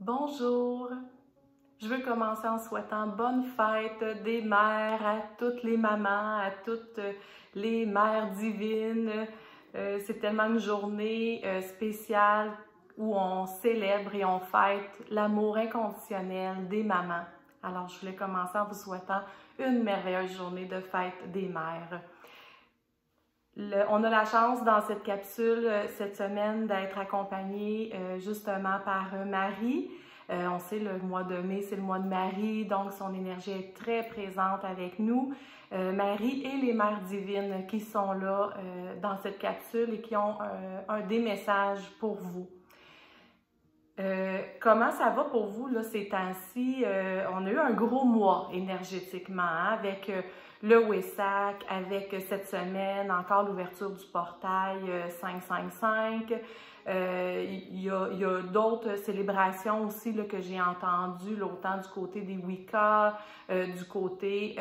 Bonjour! Je veux commencer en souhaitant bonne fête des mères à toutes les mamans, à toutes les mères divines. C'est tellement une journée spéciale où on célèbre et on fête l'amour inconditionnel des mamans. Alors, je voulais commencer en vous souhaitant une merveilleuse journée de fête des mères. On a la chance dans cette capsule cette semaine d'être accompagné justement par Marie. On sait le mois de mai, c'est le mois de Marie, donc son énergie est très présente avec nous. Marie et les mères divines qui sont là dans cette capsule et qui ont des messages pour vous. Comment ça va pour vous là, ces temps-ci? On a eu un gros mois énergétiquement hein, avec le Wessac, avec cette semaine encore l'ouverture du portail 555. Il y a d'autres célébrations aussi là, que j'ai entendues, autant du côté des Wicca, du côté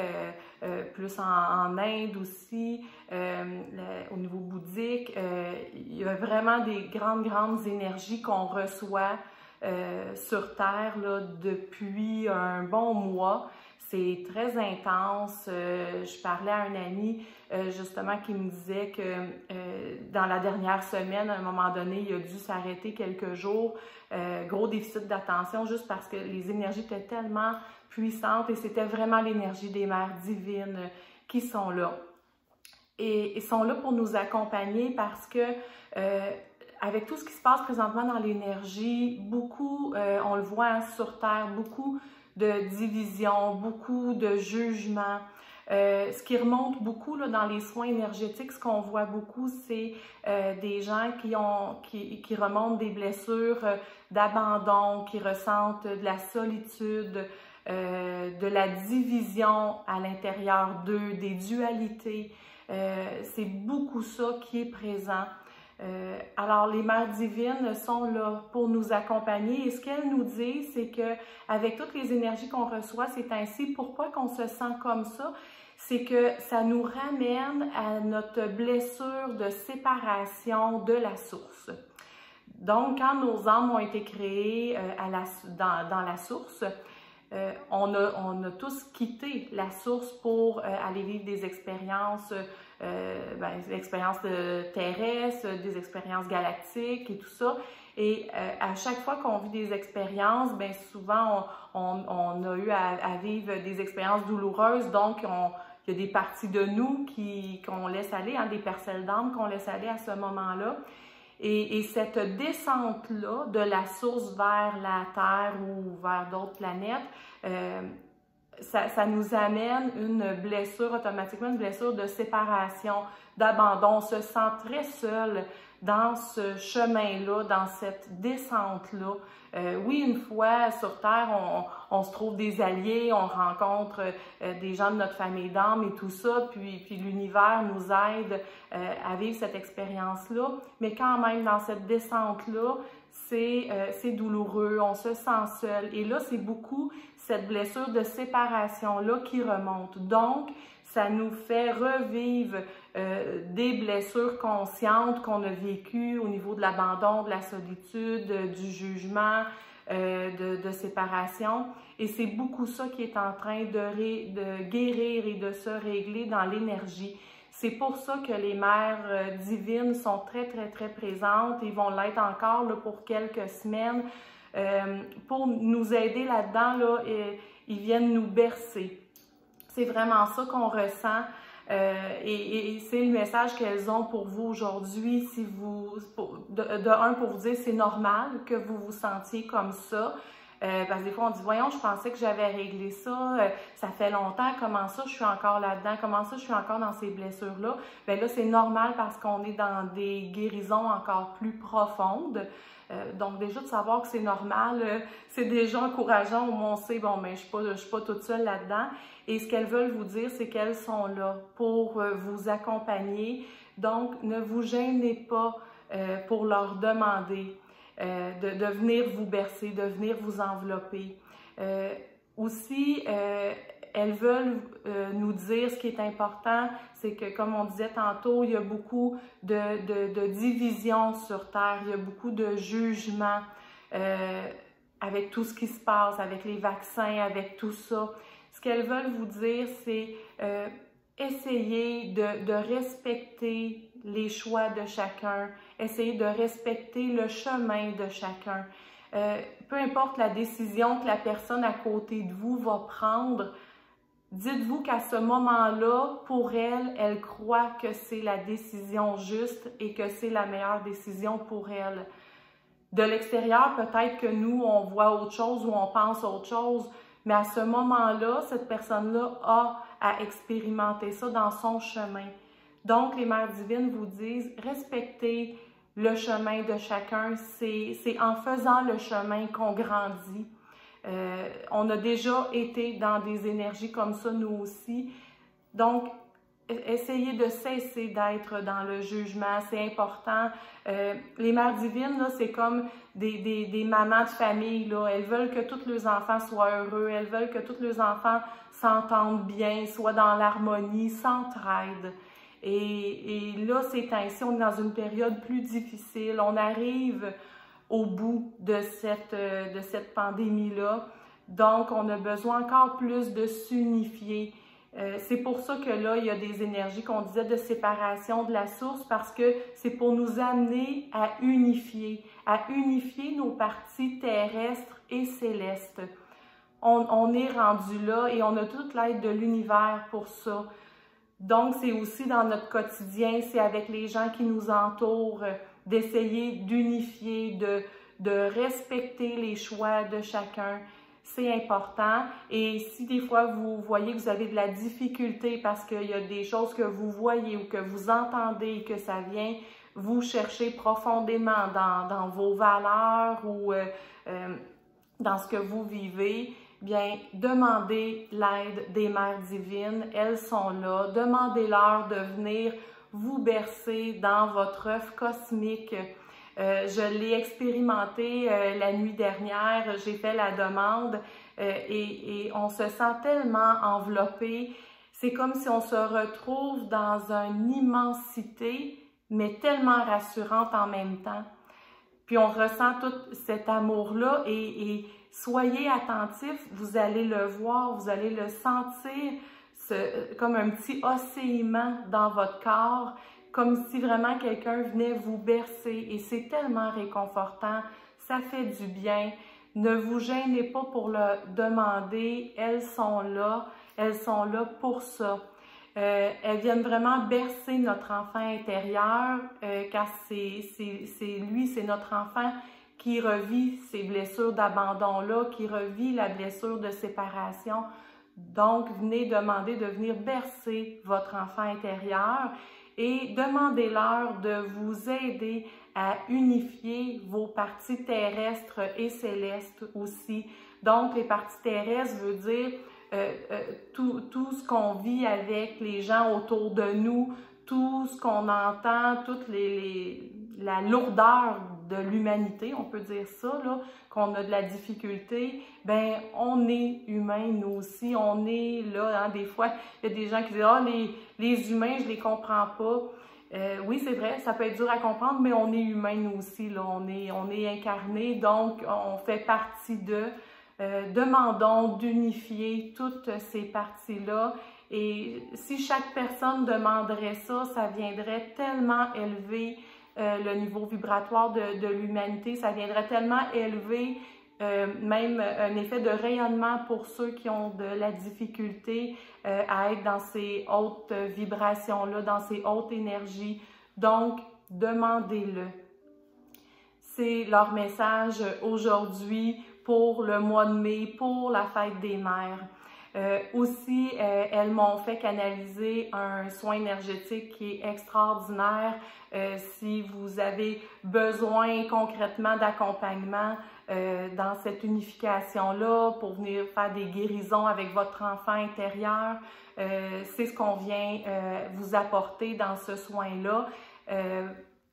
plus en Inde aussi, au niveau bouddhique. Il y a vraiment des grandes énergies qu'on reçoit sur Terre là, depuis un bon mois. C'est très intense. Je parlais à un ami justement qui me disait que dans la dernière semaine, à un moment donné, il a dû s'arrêter quelques jours. Gros déficit d'attention juste parce que les énergies étaient tellement puissantes et c'était vraiment l'énergie des mères divines qui sont là. Et ils sont là pour nous accompagner parce que avec tout ce qui se passe présentement dans l'énergie, beaucoup, on le voit hein, sur Terre, beaucoup de division, beaucoup de jugement. Ce qui remonte beaucoup là, dans les soins énergétiques, ce qu'on voit beaucoup, c'est des gens qui remontent des blessures d'abandon, qui ressentent de la solitude, de la division à l'intérieur d'eux, des dualités. C'est beaucoup ça qui est présent. Alors, les mères divines sont là pour nous accompagner et ce qu'elles nous disent, c'est que avec toutes les énergies qu'on reçoit, c'est ainsi. Pourquoi qu'on se sent comme ça? C'est que ça nous ramène à notre blessure de séparation de la source. Donc, quand nos âmes ont été créées dans la source, on a tous quitté la source pour aller vivre des expériences, des expériences terrestres, des expériences galactiques et tout ça. Et à chaque fois qu'on vit des expériences, bien souvent on a eu à vivre des expériences douloureuses, donc il y a des parties de nous qu'on laisse aller, hein, des parcelles d'âme qu'on laisse aller à ce moment-là. Et cette descente-là de la source vers la Terre ou vers d'autres planètes, ça nous amène une blessure, automatiquement une blessure de séparation, d'abandon. On se sent très seul dans ce chemin-là, dans cette descente-là. Oui, une fois sur Terre, on se trouve des alliés, on rencontre des gens de notre famille d'âme et tout ça, puis l'univers nous aide à vivre cette expérience-là. Mais quand même, dans cette descente-là, c'est douloureux, on se sent seul. Et là, c'est beaucoup cette blessure de séparation-là qui remonte. Donc, ça nous fait revivre des blessures conscientes qu'on a vécues au niveau de l'abandon, de la solitude, du jugement, de séparation. Et c'est beaucoup ça qui est en train de guérir et de se régler dans l'énergie. C'est pour ça que les mères divines sont très présentes et vont l'être encore là, pour quelques semaines. Pour nous aider là-dedans, là, ils viennent nous bercer. C'est vraiment ça qu'on ressent et c'est le message qu'elles ont pour vous aujourd'hui. Si de un, pour vous dire c'est normal que vous vous sentiez comme ça. Parce que des fois, on dit, voyons, je pensais que j'avais réglé ça, ça fait longtemps, comment ça, je suis encore là-dedans, comment ça, je suis encore dans ces blessures-là. Bien là, c'est normal parce qu'on est dans des guérisons encore plus profondes. Donc, déjà, de savoir que c'est normal, c'est déjà encourageant. Au moins, on sait, bon, mais je suis pas toute seule là-dedans. Et ce qu'elles veulent vous dire, c'est qu'elles sont là pour vous accompagner. Donc, ne vous gênez pas pour leur demander de venir vous bercer, de venir vous envelopper. Aussi, elles veulent nous dire ce qui est important, c'est que, comme on disait tantôt, il y a beaucoup de division sur Terre, il y a beaucoup de jugement. Avec avec tout ce qui se passe, avec les vaccins, avec tout ça. Ce qu'elles veulent vous dire, c'est essayer de respecter les choix de chacun, essayer de respecter le chemin de chacun. Peu importe la décision que la personne à côté de vous va prendre, dites-vous qu'à ce moment-là, pour elle, elle croit que c'est la décision juste et que c'est la meilleure décision pour elle. De l'extérieur, peut-être que nous, on voit autre chose ou on pense autre chose, mais à ce moment-là, cette personne-là a à expérimenter ça dans son chemin. Donc, les Mères divines vous disent, respectez le chemin de chacun. C'est en faisant le chemin qu'on grandit. On a déjà été dans des énergies comme ça, nous aussi. Donc, essayez de cesser d'être dans le jugement, c'est important. Les mères divines, c'est comme des mamans de famille, là. Elles veulent que tous leurs enfants soient heureux, elles veulent que tous leurs enfants s'entendent bien, soient dans l'harmonie, s'entraident. Et là, c'est ainsi, on est dans une période plus difficile, on arrive au bout de cette pandémie-là, donc on a besoin encore plus de s'unifier. C'est pour ça que là, il y a des énergies qu'on disait de séparation de la source, parce que c'est pour nous amener à unifier nos parties terrestres et célestes. On est rendu là et on a toute l'aide de l'univers pour ça. Donc, c'est aussi dans notre quotidien, c'est avec les gens qui nous entourent, d'essayer d'unifier, de respecter les choix de chacun. C'est important. Et si des fois vous voyez que vous avez de la difficulté parce qu'il y a des choses que vous voyez ou que vous entendez et que ça vient vous chercher profondément dans vos valeurs ou dans ce que vous vivez, bien, demandez l'aide des mères divines. Elles sont là. Demandez-leur de venir vous bercer dans votre œuf cosmique. Je l'ai expérimenté la nuit dernière, j'ai fait la demande et on se sent tellement enveloppé. C'est comme si on se retrouve dans une immensité, mais tellement rassurante en même temps. Puis on ressent tout cet amour-là et soyez attentifs, vous allez le voir, vous allez le sentir comme un petit oscillement dans votre corps, comme si vraiment quelqu'un venait vous bercer et c'est tellement réconfortant, ça fait du bien. Ne vous gênez pas pour le demander, elles sont là pour ça. Elles viennent vraiment bercer notre enfant intérieur, car c'est notre enfant qui revit ces blessures d'abandon-là, qui revit la blessure de séparation. Donc, venez demander de venir bercer votre enfant intérieur et demandez-leur de vous aider à unifier vos parties terrestres et célestes aussi. Donc, les parties terrestres veut dire tout ce qu'on vit avec les gens autour de nous, tout ce qu'on entend, toute la lourdeur de l'humanité, on peut dire ça, là, qu'on a de la difficulté, ben on est humain nous aussi, on est là, hein, des fois, il y a des gens qui disent « Ah, les humains, je les comprends pas ». Oui, c'est vrai, ça peut être dur à comprendre, mais on est humain nous aussi, là, on est incarné, donc on fait partie d'eux. Demandons d'unifier toutes ces parties-là. Et si chaque personne demanderait ça, ça viendrait tellement élever le niveau vibratoire de l'humanité, ça viendrait tellement élever même un effet de rayonnement pour ceux qui ont de la difficulté à être dans ces hautes vibrations-là, dans ces hautes énergies. Donc, demandez-le. C'est leur message aujourd'hui pour le mois de mai, pour la fête des mères. Aussi, elles m'ont fait canaliser un soin énergétique qui est extraordinaire. Si vous avez besoin concrètement d'accompagnement dans cette unification-là pour venir faire des guérisons avec votre enfant intérieur, c'est ce qu'on vient vous apporter dans ce soin-là.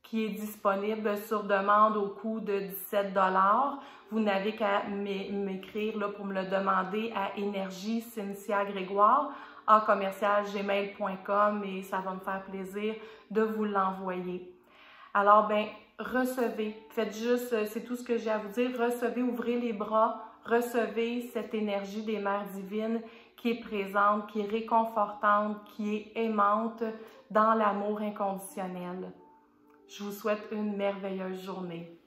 Qui est disponible sur demande au coût de 17 $. Vous n'avez qu'à m'écrire pour me le demander à énergie Cynthia Grégoire @gmail.com et ça va me faire plaisir de vous l'envoyer. Alors, ben, recevez. Faites juste, c'est tout ce que j'ai à vous dire, recevez, ouvrez les bras, recevez cette énergie des mères divines qui est présente, qui est réconfortante, qui est aimante dans l'amour inconditionnel. Je vous souhaite une merveilleuse journée.